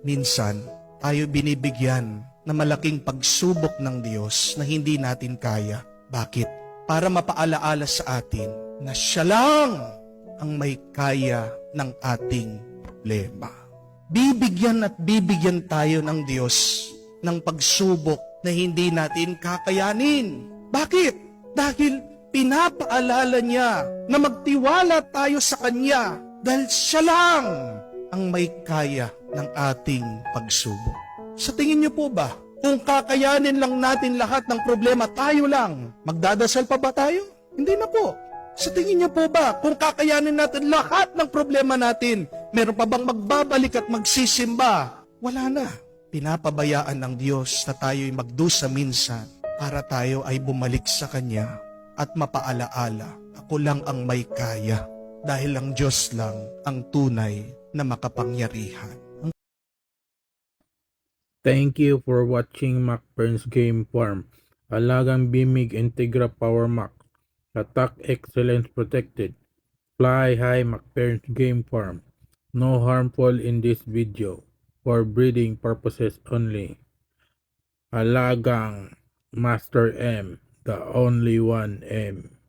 Minsan, tayo binibigyan na malaking pagsubok ng Diyos na hindi natin kaya. Bakit? Para mapaalaala sa atin na siya lang ang may kaya ng ating problema. Bibigyan at bibigyan tayo ng Diyos ng pagsubok na hindi natin kakayanin. Bakit? Dahil pinapaalala niya na magtiwala tayo sa Kanya dahil siya lang ang may kaya ng ating pagsubok. Sa tingin niyo po ba, kung kakayanin lang natin lahat ng problema tayo lang, magdadasal pa ba tayo? Hindi na po. Sa tingin niyo po ba, kung kakayanin natin lahat ng problema natin, meron pa bang magbabalik at magsisimba? Wala na. Pinapabayaan ng Diyos na tayo'y magdusa minsan para tayo ay bumalik sa Kanya at mapaalaala, ako lang ang may kaya dahil ang Diyos lang ang tunay na makapangyarihan. Thank you for watching MacBurn's Game Farm. Alagang Bimig Integra Power Mac. Attack Excellence Protected. Fly High MacBurn's Game Farm. No harmful in this video. For breeding purposes only. Alagang Master M. The only one M.